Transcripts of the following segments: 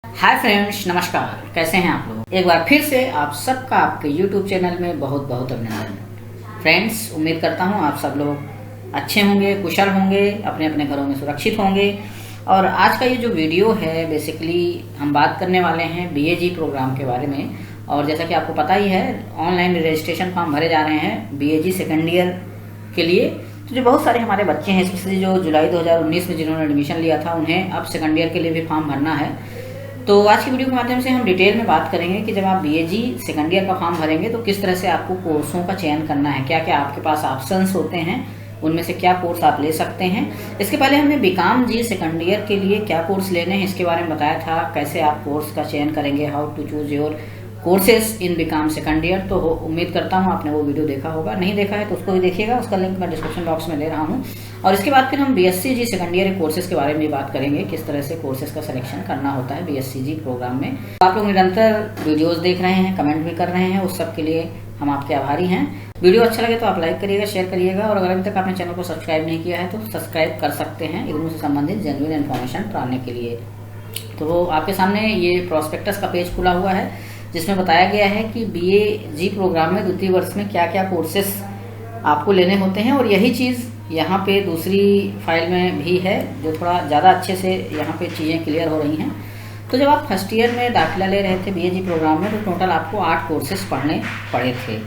Hi friends, नमस्कार। कैसे हैं आप लोग? एक बार फिर से आप सबका आपके YouTube चैनल में बहुत बहुत अभिनंदन। फ्रेंड्स, उम्मीद करता हूं आप सब लोग अच्छे होंगे, कुशल होंगे, अपने अपने घरों में सुरक्षित होंगे। और आज का ये जो वीडियो है, बेसिकली हम बात करने वाले हैं BAG प्रोग्राम के बारे में। और जैसा कि आपको पता ही है, ऑनलाइन रजिस्ट्रेशन फॉर्म भरे जा रहे हैं BAG सेकेंड ईयर के लिए। तो जो बहुत सारे हमारे बच्चे हैं, स्पेशली जो जुलाई 2019 में जिन्होंने एडमिशन लिया था, उन्हें अब सेकेंड ईयर के लिए भी फॉर्म भरना है। तो आज की वीडियो के माध्यम से हम डिटेल में बात करेंगे कि जब आप BAG सेकेंड ईयर का फॉर्म भरेंगे तो किस तरह से आपको कोर्सों का चयन करना है, क्या क्या आपके पास ऑप्शंस होते हैं, उनमें से क्या कोर्स आप ले सकते हैं। इसके पहले हमने BCom सेकेंड ईयर के लिए क्या कोर्स लेने हैं इसके बारे में बताया था, कैसे आप कोर्स का चयन करेंगे, how to choose your courses in BCom second year. तो उम्मीद करता हूँ आपने वो वीडियो देखा होगा, नहीं देखा है तो उसको भी देखिएगा, उसका लिंक मैं डिस्क्रिप्शन बॉक्स में दे रहा हूँ। और इसके बाद फिर हम BSc सेकेंड ईयर कोर्सेज के बारे में भी बात करेंगे, किस तरह से कोर्सेज का सिलेक्शन करना होता है BSc प्रोग्राम में। आप लोग निरंतर वीडियोस देख रहे हैं, कमेंट भी कर रहे हैं, उस सब के लिए हम आपके आभारी हैं। वीडियो अच्छा लगे तो आप लाइक करिएगा, शेयर करिएगा, और अगर अभी तक आपने चैनल को सब्सक्राइब नहीं किया है तो सब्सक्राइब कर सकते हैं इग्नू से संबंधित जेन्युइन इन्फॉर्मेशन पाने के लिए। तो आपके सामने ये प्रोस्पेक्टस का पेज खुला हुआ है, जिसमें बताया गया है कि BAG प्रोग्राम में द्वितीय वर्ष में क्या क्या कोर्सेस आपको लेने होते हैं। और यही चीज़ यहाँ पे दूसरी फाइल में भी है, जो थोड़ा ज़्यादा अच्छे से यहाँ पे चीज़ें क्लियर हो रही हैं। तो जब आप फर्स्ट ईयर में दाखिला ले रहे थे BAG प्रोग्राम में, तो टोटल आपको 8 कोर्सेज पढ़ने पड़े थे।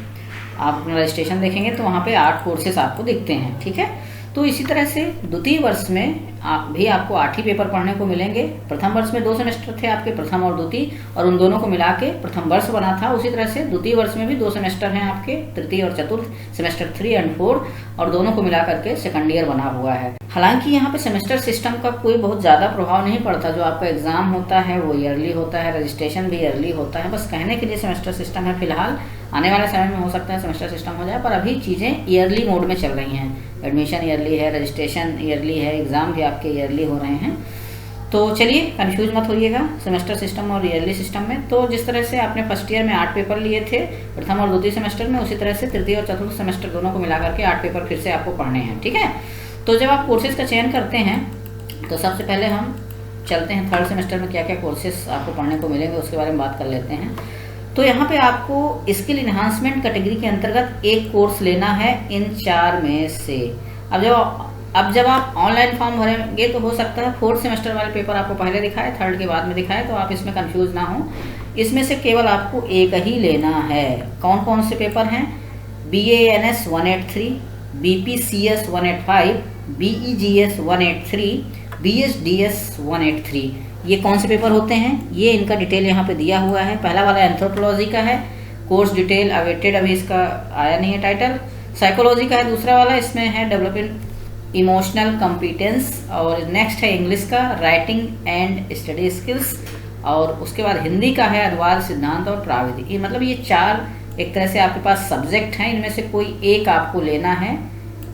आप अपना रजिस्ट्रेशन देखेंगे तो वहाँ पे 8 कोर्सेज आपको दिखते हैं, ठीक है। तो इसी तरह से द्वितीय वर्ष में आपको 8 ही पेपर पढ़ने को मिलेंगे। प्रथम वर्ष में 2 सेमेस्टर थे आपके, प्रथम और द्वितीय, और उन दोनों को मिला के प्रथम वर्ष बना था। उसी तरह से द्वितीय वर्ष में भी 2 सेमेस्टर हैं आपके, तृतीय और चतुर्थ सेमेस्टर 3 और 4, और दोनों को मिला करके सेकंड ईयर बना हुआ है। हालांकि यहाँ पे सेमेस्टर सिस्टम का कोई बहुत ज़्यादा प्रभाव नहीं पड़ता। जो आपका एग्जाम होता है वो ईयरली होता है, रजिस्ट्रेशन भी ईयरली होता है। बस कहने के लिए सेमेस्टर सिस्टम है। फिलहाल आने वाले समय में हो सकता है सेमेस्टर सिस्टम हो जाए, पर अभी चीज़ें ईयरली मोड में चल रही हैं। एडमिशन ईयरली है, रजिस्ट्रेशन ईयरली है, एग्जाम भी आपके ईयरली हो रहे हैं। तो चलिए, कंफ्यूज मत होइएगा सेमेस्टर सिस्टम और ईयरली सिस्टम में। तो जिस तरह से आपने फर्स्ट ईयर में 8 पेपर लिए थे प्रथम और द्वितीय सेमेस्टर में, उसी तरह से तृतीय और चतुर्थ सेमेस्टर दोनों को मिलाकर के 8 पेपर फिर से आपको पढ़ने हैं, ठीक है। तो जब आप कोर्सेज का चयन करते हैं तो सबसे पहले हम चलते हैं थर्ड सेमेस्टर में क्या क्या कोर्सेज आपको पढ़ने को मिलेंगे, उसके बारे में बात कर लेते हैं। तो यहाँ पे आपको स्किल इन्हांसमेंट कैटेगरी के अंतर्गत एक कोर्स लेना है इन 4 में से। अब जब आप ऑनलाइन फॉर्म भरेंगे तो हो सकता है 4th सेमेस्टर वाले पेपर आपको पहले दिखाए, 3rd के बाद में दिखाए, तो आप इसमें कंफ्यूज ना हो। इसमें से केवल आपको एक ही लेना है। कौन कौन से पेपर हैं? BANS 183, BPCS 185, BEGS 183, BSDS 183। ये कौन से पेपर होते हैं, ये इनका डिटेल यहाँ पे दिया हुआ है। पहला वाला एंथ्रोपोलॉजी का है, कोर्स डिटेल अवेटेड, अभी इसका आया नहीं है टाइटल। साइकोलॉजी का है दूसरा वाला, इसमें है डेवलपिंग इमोशनल कॉम्पिटेंस। और नेक्स्ट है इंग्लिश का, राइटिंग एंड स्टडी स्किल्स। और उसके बाद हिंदी का है अनुवाद, सिद्धांत और प्राविधिक। मतलब ये 4 एक तरह से आपके पास सब्जेक्ट हैं, इनमें से कोई एक आपको लेना है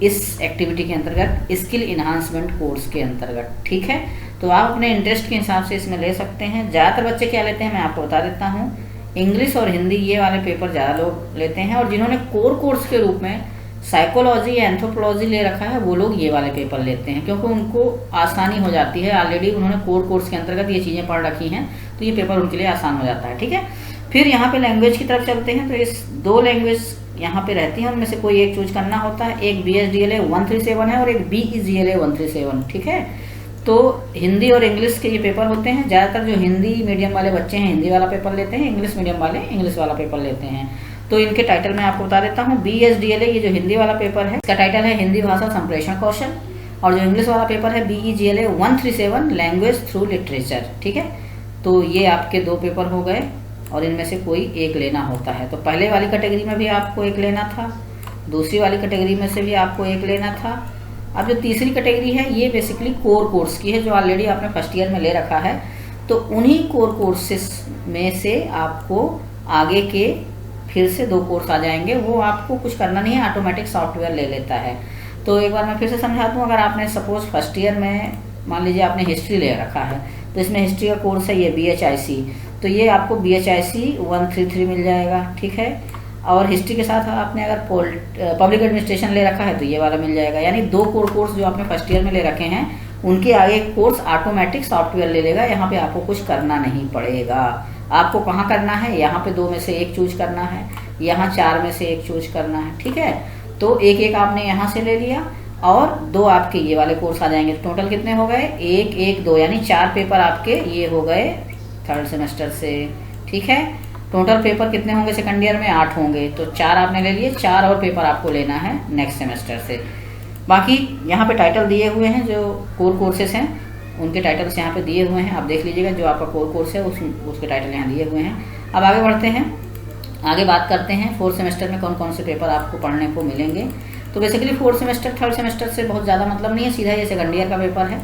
इस एक्टिविटी के अंतर्गत, स्किल इन्हांसमेंट कोर्स के अंतर्गत, ठीक है। तो आप अपने इंटरेस्ट के हिसाब से इसमें ले सकते हैं। ज़्यादातर बच्चे क्या लेते हैं मैं आपको बता देता हूँ, इंग्लिश और हिंदी, ये वाले पेपर ज़्यादा लोग लेते हैं। और जिन्होंने कोर कोर्स के रूप में साइकोलॉजी या एंथ्रोपोलॉजी ले रखा है, वो लोग ये वाले पेपर लेते हैं, क्योंकि उनको आसानी हो जाती है। ऑलरेडी उन्होंने कोर कोर्स के अंतर्गत ये चीज़ें पढ़ रखी हैं, तो ये पेपर उनके लिए आसान हो जाता है, ठीक है। फिर यहाँ पे लैंग्वेज की तरफ चलते हैं। तो इस 2 लैंग्वेज यहाँ पे रहती हैं, उनमें से कोई एक चूज करना होता है। एक BSDLA 137 है और एक BEGLA 137, ठीक है। तो हिंदी और इंग्लिश के ये पेपर होते हैं। ज़्यादातर जो हिंदी मीडियम वाले बच्चे हैं हिंदी वाला पेपर लेते हैं, इंग्लिश मीडियम वाले इंग्लिश वाला पेपर लेते हैं। तो इनके टाइटल मैं आपको बता देता हूँ। BSDLA ये जो हिंदी वाला पेपर है, इसका टाइटल है हिंदी भाषा संप्रेषण कौशल। और जो इंग्लिश वाला पेपर है BEGLA 137 लैंग्वेज थ्रू लिटरेचर, ठीक है। तो ये आपके 2 पेपर हो गए, और इनमें से कोई एक लेना होता है। तो पहले वाली कैटेगरी में भी आपको एक लेना था, दूसरी वाली कैटेगरी में से भी आपको एक लेना था। अब जो तीसरी कैटेगरी है, ये बेसिकली कोर कोर्स की है, जो ऑलरेडी आपने फर्स्ट ईयर में ले रखा है। तो उन्हीं कोर कोर्सेस में से आपको आगे के फिर से 2 कोर्स आ जाएंगे। वो आपको कुछ करना नहीं है, ऑटोमेटिक सॉफ्टवेयर ले लेता है। तो एक बार मैं फिर से समझा दूँ। अगर आपने सपोज फर्स्ट ईयर में मान लीजिए आपने हिस्ट्री ले रखा है, तो इसमें हिस्ट्री का कोर्स है ये BHIC, तो ये आपको BHIC 133 मिल जाएगा, ठीक है। और हिस्ट्री के साथ आपने अगर पब्लिक एडमिनिस्ट्रेशन ले रखा है तो ये वाला मिल जाएगा। यानी 2 कोर कोर्स जो आपने फर्स्ट ईयर में ले रखे हैं उनके आगे कोर्स ऑटोमेटिक सॉफ्टवेयर ले लेगा। यहाँ पे आपको कुछ करना नहीं पड़ेगा। आपको कहाँ करना है, यहाँ पे 2 में से 1 चूज करना है, यहाँ 4 में से 1 चूज करना है। ठीक है, तो एक एक आपने यहाँ से ले लिया और 2 आपके ये वाले कोर्स आ जाएंगे। टोटल कितने हो गए, 1 1 2, यानी 4 पेपर आपके ये हो गए 3rd सेमेस्टर से। ठीक है, टोटल पेपर कितने होंगे सेकंड ईयर में, 8 होंगे। तो 4 आपने ले लिए, 4 और पेपर आपको लेना है नेक्स्ट सेमेस्टर से। बाकी यहाँ पे टाइटल दिए हुए हैं, जो कोर कोर्सेस हैं उनके टाइटल्स यहाँ पे दिए हुए हैं, आप देख लीजिएगा। जो आपका कोर कोर्स है उसके टाइटल यहाँ दिए हुए हैं। अब आगे बढ़ते हैं, आगे बात करते हैं 4th सेमेस्टर में कौन कौन से पेपर आपको पढ़ने को मिलेंगे। तो basically 4th semester 3rd semester से बहुत ज़्यादा मतलब नहीं है, सीधा ये सेकंड ईयर का पेपर है।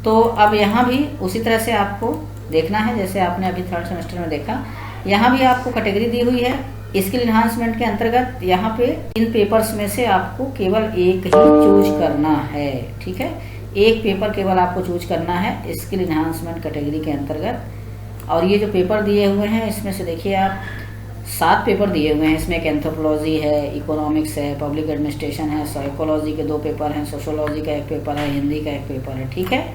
तो अब यहाँ भी उसी तरह से आपको देखना है जैसे आपने अभी 3rd सेमेस्टर में देखा। यहाँ भी आपको कैटेगरी दी हुई है स्किल इन्हांसमेंट के अंतर्गत। यहाँ पे इन पेपर्स में से आपको केवल एक ही चूज करना है। ठीक है, एक पेपर केवल आपको चूज करना है स्किल इन्हांसमेंट कैटेगरी के अंतर्गत। और ये जो पेपर दिए हुए हैं इसमें से देखिए आप 7 पेपर दिए हुए हैं। इसमें एक एंथ्रोपोलॉजी है, इकोनॉमिक्स है, पब्लिक एडमिनिस्ट्रेशन है, साइकोलॉजी के 2 पेपर हैं, सोशोलॉजी का 1 पेपर है, हिंदी का 1 पेपर है। ठीक है,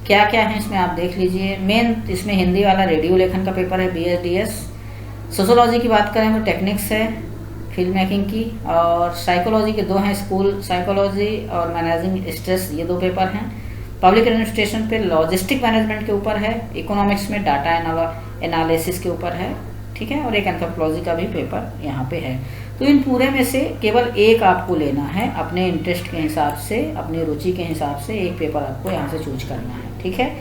क्या क्या है इसमें आप देख लीजिए। मेन इसमें हिंदी वाला रेडियो लेखन का पेपर है, BSDS। सोशोलॉजी की बात करें तो टेक्निक्स है फिल्म मेकिंग की, और साइकोलॉजी के 2 हैं, स्कूल साइकोलॉजी और मैनेजिंग स्ट्रेस, ये 2 पेपर हैं। पब्लिक एडमिनिस्ट्रेशन पे लॉजिस्टिक मैनेजमेंट के ऊपर है, इकोनॉमिक्स में डाटा एनालिसिस के ऊपर है। ठीक है, और एक एंथ्रोपोलॉजी का भी पेपर यहाँ पे है। तो इन पूरे में से केवल एक आपको लेना है, अपने इंटरेस्ट के हिसाब से, अपनी रुचि के हिसाब से एक पेपर आपको यहाँ से चूज करना है। ठीक है,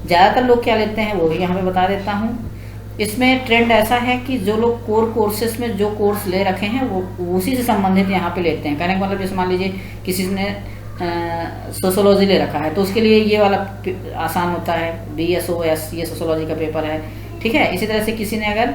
ज़्यादातर लोग क्या लेते हैं वो भी यहाँ पे बता देता हूँ। इसमें ट्रेंड ऐसा है कि जो लोग कोर कोर्सेज में जो कोर्स ले रखे हैं वो उसी से संबंधित यहाँ पे लेते हैं। कहने का मतलब जैसे मान लीजिए किसी ने सोशोलॉजी ले रखा है तो उसके लिए ये वाला आसान होता है, BSOS ये सोशोलॉजी का पेपर है। ठीक है, इसी तरह से किसी ने अगर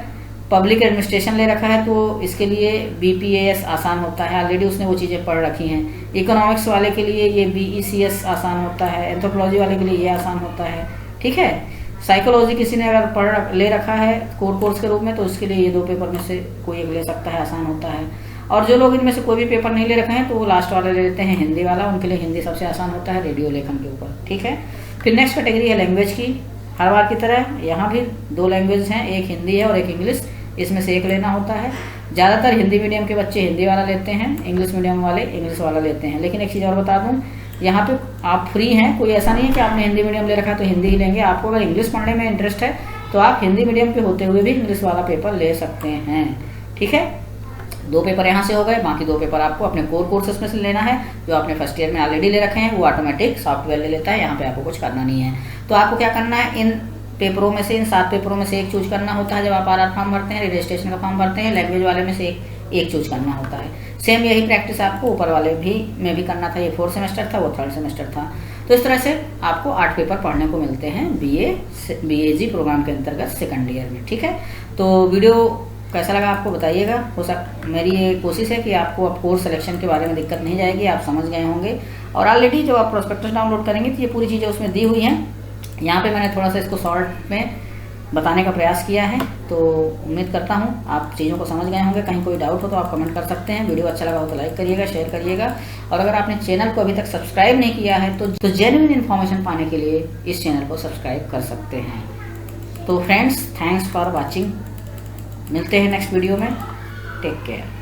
पब्लिक एडमिनिस्ट्रेशन ले रखा है तो इसके लिए BPAS आसान होता है, ऑलरेडी उसने वो चीज़ें पढ़ रखी हैं। इकोनॉमिक्स वाले के लिए ये BECS आसान होता है, एंथ्रोपोलॉजी वाले के लिए ये आसान होता है। ठीक है, साइकोलॉजी किसी ने अगर ले रखा है कोर कोर्स के रूप में तो उसके लिए ये 2 पेपर में से कोई एक ले सकता है, आसान होता है। और जो लोग इनमें से कोई भी पेपर नहीं ले रखे हैं तो वो लास्ट वाले ले लेते हैं हिंदी वाला, उनके लिए हिंदी सबसे आसान होता है रेडियो लेखन के ऊपर। ठीक है, फिर नेक्स्ट कैटेगरी है लैंग्वेज की। हर बार की तरह यहाँ भी 2 लैंग्वेज हैं, एक हिंदी है और एक इंग्लिश, इसमें से एक लेना होता है। ज़्यादातर हिंदी मीडियम के बच्चे हिंदी वाला लेते हैं, इंग्लिश मीडियम वाले इंग्लिश वाला लेते हैं। लेकिन एक चीज़ और बता दूँ, यहाँ पे आप फ्री हैं, कोई ऐसा नहीं है कि आपने हिंदी मीडियम ले रखा है तो हिंदी ही लेंगे। आपको अगर इंग्लिश पढ़ने में इंटरेस्ट है तो आप हिंदी मीडियम के होते हुए भी इंग्लिश वाला पेपर ले सकते हैं। ठीक है, 2 पेपर यहाँ से हो गए, बाकी 2 पेपर आपको अपने कोर कोर्सेस में से लेना है। जो आपने फर्स्ट ईयर में ऑलरेडी ले रखे हैं वो ऑटोमेटिक सॉफ्टवेयर ले लेता है, यहाँ पे आपको कुछ करना नहीं है। तो आपको क्या करना है, इन पेपरों में से, इन 7 पेपरों में से एक चूज करना होता है। जब आप RR फॉर्म भरते हैं, रजिस्ट्रेशन का फॉर्म भरते हैं, लैंग्वेज वाले में से एक चूज करना होता है। सेम यही प्रैक्टिस आपको ऊपर वाले में भी करना था। ये 4th सेमेस्टर था, वो 3rd सेमेस्टर था। तो इस तरह से आपको 8 पेपर पढ़ने को मिलते हैं BAG प्रोग्राम के अंतर्गत सेकंड ईयर में। ठीक है, तो वीडियो कैसा लगा आपको बताइएगा। मेरी ये कोशिश है कि आपको अब कोर्स सिलेक्शन के बारे में दिक्कत नहीं जाएगी, आप समझ गए होंगे। और ऑलरेडी जो आप प्रोस्पेक्टस डाउनलोड करेंगे तो ये पूरी चीज़ें उसमें दी हुई हैं। यहाँ पे मैंने थोड़ा सा इसको शॉर्ट में बताने का प्रयास किया है, तो उम्मीद करता हूँ आप चीज़ों को समझ गए होंगे। कहीं कोई डाउट हो तो आप कमेंट कर सकते हैं। वीडियो अच्छा लगा हो तो लाइक करिएगा, शेयर करिएगा। और अगर आपने चैनल को अभी तक सब्सक्राइब नहीं किया है तो जेन्युइन इन्फॉर्मेशन पाने के लिए इस चैनल को सब्सक्राइब कर सकते हैं। तो फ्रेंड्स, थैंक्स फॉर वॉचिंग। मिलते हैं नेक्स्ट वीडियो में। Take care.